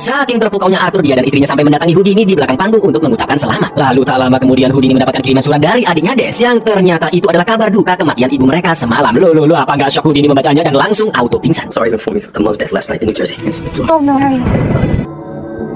Saking terpukaunya Arthur, dia dan istrinya sampai mendatangi Houdini di belakang panggung untuk mengucapkan selamat. Lalu tak lama kemudian Houdini mendapatkan kiriman surat dari adiknya Des, yang ternyata itu adalah kabar duka kematian ibu mereka semalam. Lo apa nggak shock Houdini membacanya dan langsung auto pingsan. Sorry to inform you of the mom's death last night in New Jersey. Oh no, hurry.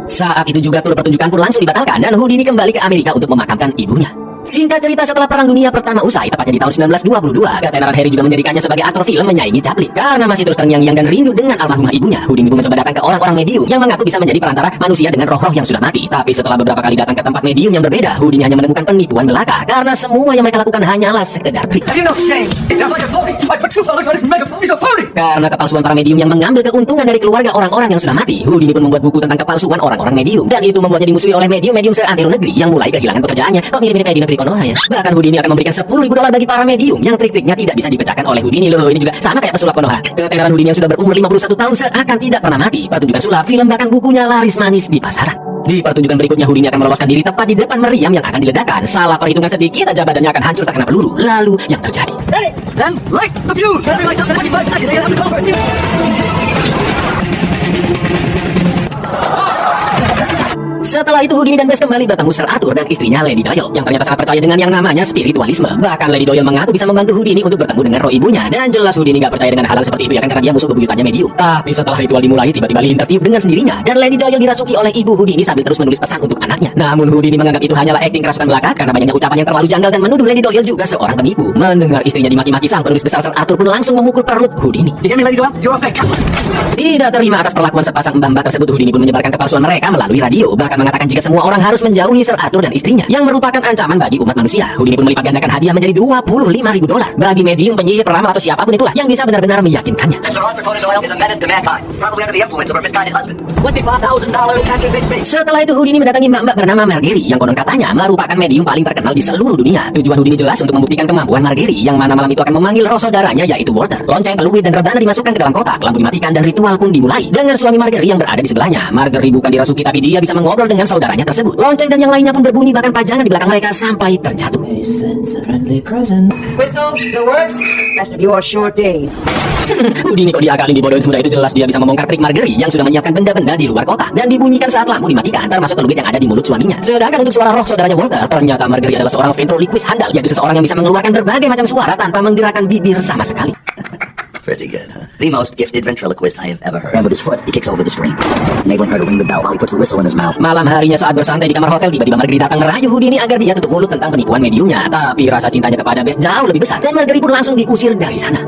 Saat itu juga tur pertunjukan pun langsung dibatalkan dan Houdini kembali ke Amerika untuk memakamkan ibunya. Singkat cerita, setelah Perang Dunia Pertama usai, tepatnya di tahun 1922, ketenaran Harry juga menjadikannya sebagai aktor film menyaingi Chaplin. Karena masih terus terngiang-ngiang dan rindu dengan almarhumah ibunya, Houdini pun mencoba datang ke orang-orang medium yang mengaku bisa menjadi perantara manusia dengan roh-roh yang sudah mati. Tapi setelah beberapa kali datang ke tempat medium yang berbeda, Houdini hanya menemukan penipuan belaka, karena semua yang mereka lakukan hanyalah sekedar trik. Karena kepalsuan para medium yang mengambil keuntungan dari keluarga orang-orang yang sudah mati, Houdini pun membuat buku tentang kepalsuan orang-orang medium, dan itu membuatnya dimusuhi oleh medium-medium seantero negeri yang mulai kehilangan pekerjaannya. Kok mirip-mirip kayak di negeri Konoha ya? Bahkan Houdini akan memberikan $10.000 bagi para medium yang trik-triknya tidak bisa dipecahkan oleh Houdini. Loh, ini juga sama kayak pesulap Konoha. Ketenaran Houdini yang sudah berumur 51 tahun seakan tidak pernah mati. Pertunjukan sulap, film, bahkan bukunya laris manis di pasaran. Di pertunjukan berikutnya, Houdini akan meloloskan diri tepat di depan meriam yang akan diledakkan. Salah perhitungan sedikit aja badannya akan hancur terkena peluru. Lalu yang terjadi, setelah itu Houdini dan Bess kembali bertemu Sir Arthur dan istrinya Lady Doyle, yang ternyata sangat percaya dengan yang namanya spiritualisme. Bahkan Lady Doyle mengaku bisa membantu Houdini untuk bertemu dengan roh ibunya, dan jelas Houdini gak percaya dengan hal seperti itu ya kan, karena dia musuh bebuyutannya medium. Tapi setelah ritual dimulai, tiba-tiba lilin tertiup dengan sendirinya dan Lady Doyle dirasuki oleh ibu Houdini sambil terus menulis pesan untuk anaknya. Namun Houdini menganggap itu hanyalah akting kerasukan belaka karena banyaknya ucapan yang terlalu janggal dan menuduh Lady Doyle juga seorang penipu. Mendengar istrinya dimaki-maki, sang penulis besar Sir Arthur pun langsung memukul perut Houdini. Tidak terima atas perlakuan sepasang mbak-mbak tersebut, Houdini pun menyebarkan kepalsuan mereka melalui radio, bahkan mengatakan jika semua orang harus menjauhi Sir Arthur dan istrinya yang merupakan ancaman bagi umat manusia. Houdini pun melipat gandakan hadiah menjadi $25.000 bagi medium, penyihir, peramal atau siapapun itulah yang bisa benar-benar meyakinkannya. Setelah itu Houdini mendatangi mbak-mbak bernama Margery yang konon katanya merupakan medium paling terkenal di seluruh dunia. Tujuan Houdini jelas untuk membuktikan kemampuan Margery, yang mana malam itu akan memanggil roh saudaranya yaitu Walter. Lonceng, peluit, dan rebana dimasukkan ke dalam kotak, lampu dimatikan dan ritual pun dimulai dengan suami Margery yang berada di sebelahnya. Margery bukan dirasuki tapi dia bisa mengobrol dengan saudaranya tersebut. Lonceng dan yang lainnya pun berbunyi, bahkan pajangan di belakang mereka sampai terjatuh. Houdini kok diakalin dibodohin semudah itu, jelas dia bisa membongkar trik Margery yang sudah menyiapkan benda-benda di luar kotak dan dibunyikan saat lampu dimatikan, termasuk peluit yang ada di mulut suaminya. Sedangkan untuk suara roh saudaranya Walter, ternyata Margery adalah seorang ventriloquist handal, yaitu seseorang yang bisa mengeluarkan berbagai macam suara tanpa menggerakkan bibir sama sekali. Pretty good, huh? The most gifted ventriloquist I have ever heard. And with his foot, he kicks over the screen, enabling her to ring the bell while he puts the whistle in his mouth. Malam harinya saat bersantai di kamar hotel, tiba-tiba Margery datang merayu Houdini agar dia tutup mulut tentang penipuan mediumnya. Tapi rasa cintanya kepada Bess jauh lebih besar dan Margery pun langsung diusir dari sana.